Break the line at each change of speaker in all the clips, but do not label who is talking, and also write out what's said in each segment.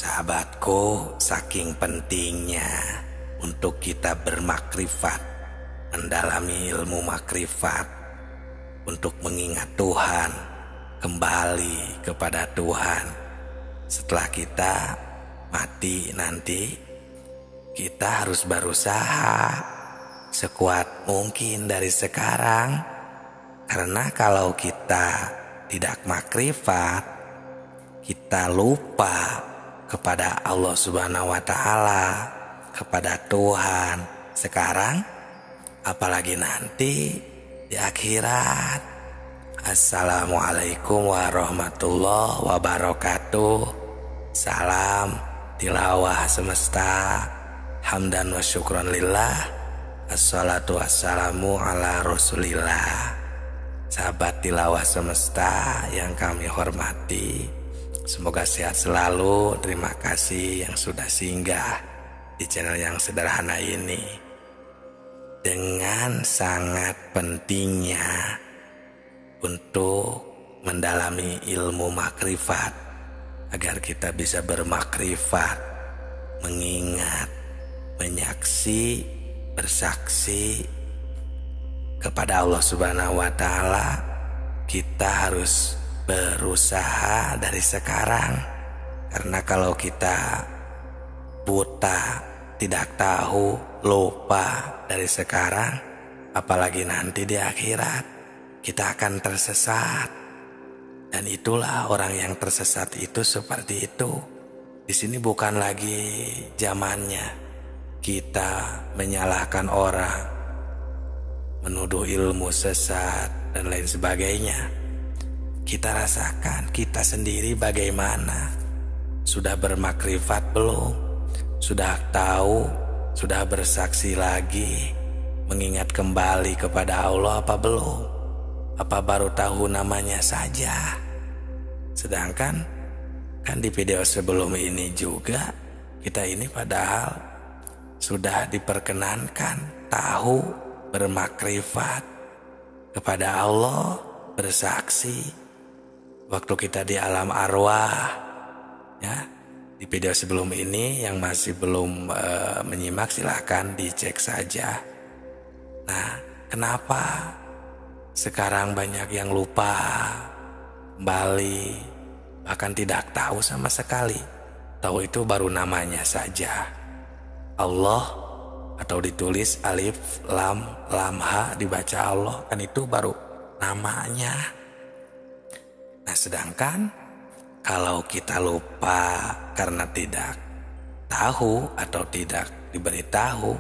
Sahabatku, saking pentingnya untuk kita bermakrifat, mendalami ilmu makrifat, untuk mengingat Tuhan, kembali kepada Tuhan. Setelah kita mati nanti, kita harus berusaha sekuat mungkin dari sekarang. Karena kalau kita tidak makrifat, kita lupa kepada Allah Subhanahu wa Ta'ala, kepada Tuhan sekarang, apalagi nanti di akhirat. Assalamualaikum warahmatullahi wabarakatuh. Salam tilawah semesta, hamdan wa syukran lillah, assalatu wassalamu ala rasulillah. Sahabat tilawah semesta yang kami hormati, semoga sehat selalu. Terima kasih yang sudah singgah di channel yang sederhana ini. Dengan sangat pentingnya untuk mendalami ilmu makrifat, agar kita bisa bermakrifat, mengingat, menyaksi, bersaksi kepada Allah Subhanahu wa Ta'ala, kita harus berusaha dari sekarang. Karena kalau kita buta, tidak tahu, lupa dari sekarang, apalagi nanti di akhirat, kita akan tersesat. Dan itulah orang yang tersesat itu seperti itu. Di sini bukan lagi zamannya kita menyalahkan orang, menuduh ilmu sesat dan lain sebagainya. Kita rasakan kita sendiri bagaimana. Sudah bermakrifat belum? Sudah tahu? Sudah bersaksi lagi? Mengingat kembali kepada Allah apa belum? Apa baru tahu namanya saja? Sedangkan kan di video sebelum ini juga, kita ini padahal sudah diperkenankan tahu, bermakrifat kepada Allah, bersaksi waktu kita di alam arwah. Ya, di video sebelum ini yang masih belum menyimak, silahkan dicek saja. Nah, kenapa sekarang banyak yang lupa kembali, bahkan tidak tahu sama sekali? Tahu itu baru namanya saja, Allah, atau ditulis alif lam ha dibaca Allah, kan itu baru namanya. Nah, sedangkan kalau kita lupa karena tidak tahu atau tidak diberitahu,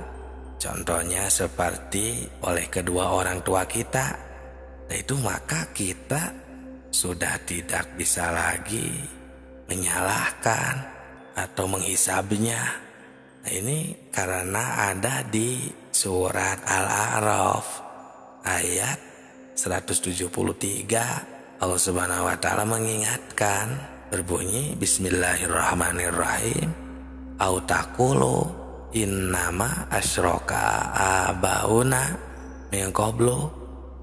contohnya seperti oleh kedua orang tua kita, nah itu maka kita sudah tidak bisa lagi menyalahkan atau menghisabnya. Nah, ini karena ada di surat Al-A'raf ayat 173, Allah Subhanahu wa Ta'ala mengingatkan, berbunyi Bismillahirrahmanirrahim, au taqulu innama asyraka abauna min qablu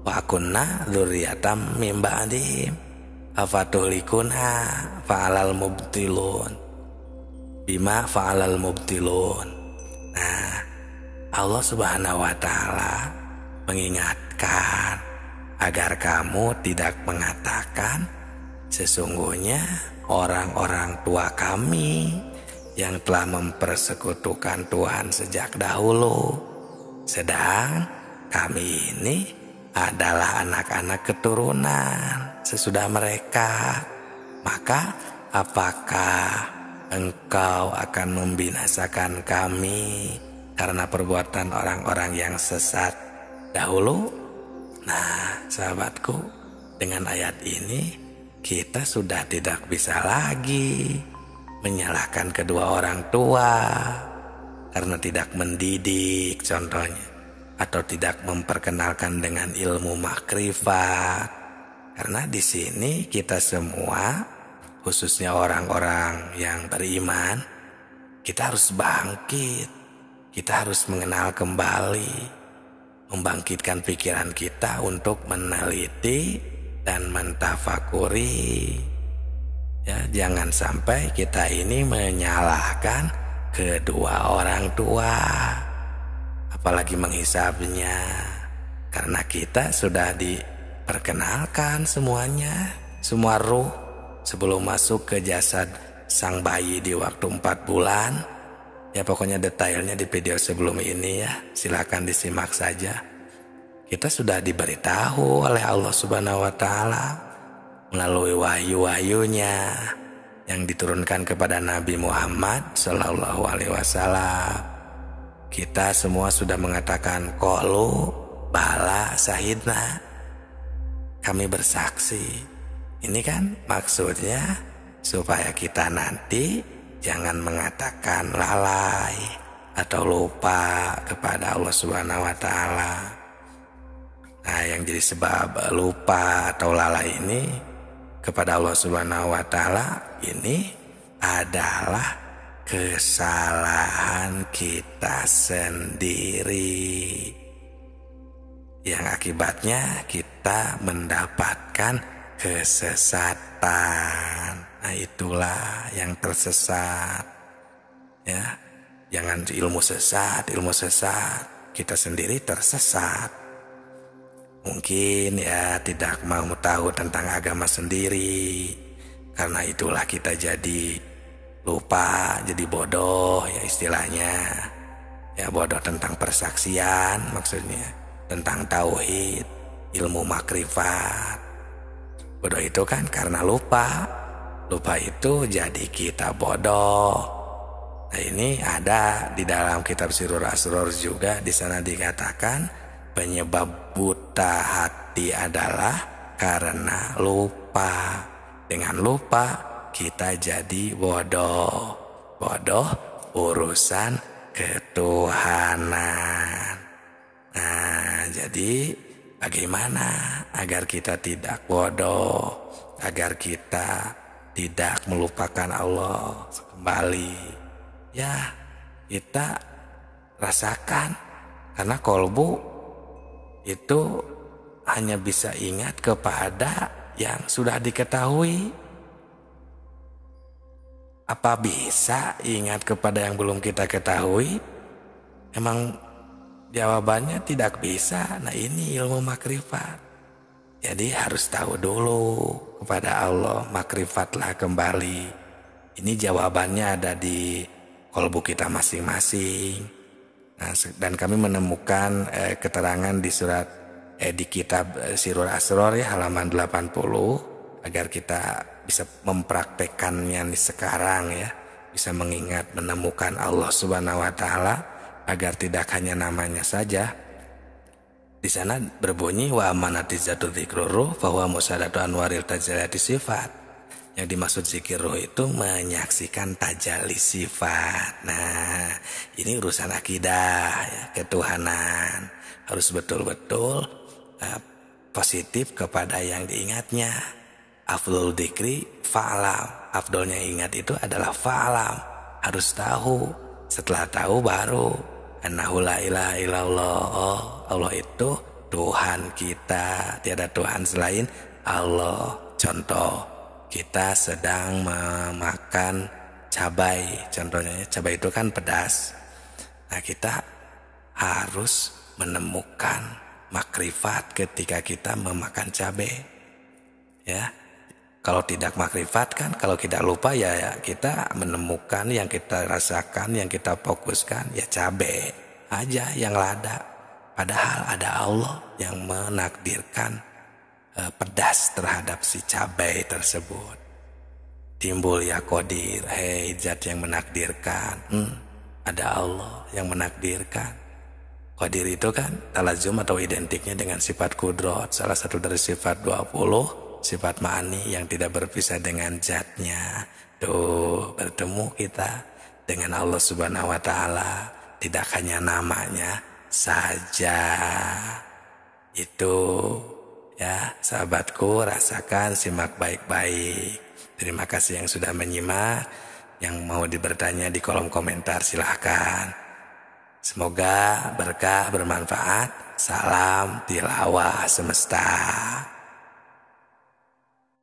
wa kunna dzurriyatan min ba'dihim afatuhlikuna fa'alal mubtilun bima fa'alal mubtilun. Nah, Allah Subhanahu wa Ta'ala mengingatkan agar kamu tidak mengatakan sesungguhnya orang-orang tua kami yang telah mempersekutukan Tuhan sejak dahulu, sedang kami ini adalah anak-anak keturunan sesudah mereka. Maka apakah engkau akan membinasakan kami karena perbuatan orang-orang yang sesat dahulu? Nah, sahabatku, dengan ayat ini kita sudah tidak bisa lagi menyalahkan kedua orang tua karena tidak mendidik contohnya, atau tidak memperkenalkan dengan ilmu makrifat. Karena di sini kita semua, khususnya orang-orang yang beriman, kita harus bangkit. Kita harus mengenal kembali, membangkitkan pikiran kita untuk meneliti dan mentafakuri Ya, jangan sampai kita ini menyalahkan kedua orang tua, apalagi menghisapnya, karena kita sudah diperkenalkan semuanya, semua ruh sebelum masuk ke jasad sang bayi di waktu 4 bulan. Ya pokoknya detailnya di video sebelum ini ya, silakan disimak saja. Kita sudah diberitahu oleh Allah Subhanahu wa Ta'ala melalui wahyu-wahyunya yang diturunkan kepada Nabi Muhammad Sallallahu Alaihi Wasallam. Kita semua sudah mengatakan qalu bala syahidna, kami bersaksi. Ini kan maksudnya supaya kita nanti jangan mengatakan lalai atau lupa kepada Allah Subhanahu wa Ta'ala. Nah, yang jadi sebab lupa atau lalai ini kepada Allah Subhanahu wa Ta'ala ini adalah kesalahan kita sendiri, yang akibatnya kita mendapatkan kesesatan. Nah, itulah yang tersesat ya. Jangan ilmu sesat, kita sendiri tersesat. Mungkin ya tidak mau tahu tentang agama sendiri, karena itulah kita jadi lupa, jadi bodoh ya istilahnya. Ya bodoh tentang persaksian, maksudnya tentang tauhid, ilmu makrifat. Bodoh itu kan karena lupa. Lupa itu jadi kita bodoh. Nah, ini ada di dalam kitab Sirrul Asror juga, di sana dikatakan penyebab buta hati adalah karena lupa. Dengan lupa kita jadi bodoh. Bodoh urusan ketuhanan. Nah, jadi bagaimana agar kita tidak bodoh, agar kita tidak melupakan Allah kembali? Ya, kita rasakan, karena kolbu itu hanya bisa ingat kepada yang sudah diketahui. Apa bisa ingat kepada yang belum kita ketahui? Emang jawabannya tidak bisa. Nah, ini ilmu makrifat. Jadi harus tahu dulu kepada Allah, makrifatlah kembali. Ini jawabannya ada di kolbu kita masing-masing. Nah, dan kami menemukan keterangan di surat di kitab Sirrul Asror ya, halaman 80, agar kita bisa mempraktekannya sekarang ya, bisa mengingat, menemukan Allah Subhanahu wa Ta'ala, agar tidak hanya namanya saja. Di sana berbunyi wa amanatizatul dzikrur bahwa musadatu anwaril tajalli sifat. Yang dimaksud zikir ruh itu menyaksikan tajalli sifat. Nah, ini urusan akidah ya, ketuhanan. Harus betul-betul positif kepada yang diingatnya. Afdhul dzikri fa'lam. Afdolnya ingat itu adalah fa'lam. Harus tahu. Setelah tahu baru annahu la ilaha illallah. Oh, Allah itu Tuhan kita, tiada Tuhan selain Allah. Contoh, kita sedang memakan cabai, contohnya cabai itu kan pedas. Nah, kita harus menemukan makrifat ketika kita memakan cabai ya. Kalau tidak makrifat kan, kalau kita lupa ya kita menemukan yang kita rasakan, yang kita fokuskan ya cabai aja yang lada. Padahal ada Allah yang menakdirkan pedas terhadap si cabai tersebut. Timbul ya qadir, hei zat yang menakdirkan. Ada Allah yang menakdirkan. Qadir itu kan talazum atau identiknya dengan sifat kudrat, salah satu dari sifat 20, sifat ma'ani yang tidak berpisah dengan zatnya. Tuh, bertemu kita dengan Allah Subhanahu wa Ta'ala, tidak hanya namanya saja. Itu ya sahabatku, rasakan, simak baik-baik. Terima kasih yang sudah menyimak. Yang mau bertanya di kolom komentar silahkan. Semoga berkah, bermanfaat. Salam tilawah semesta.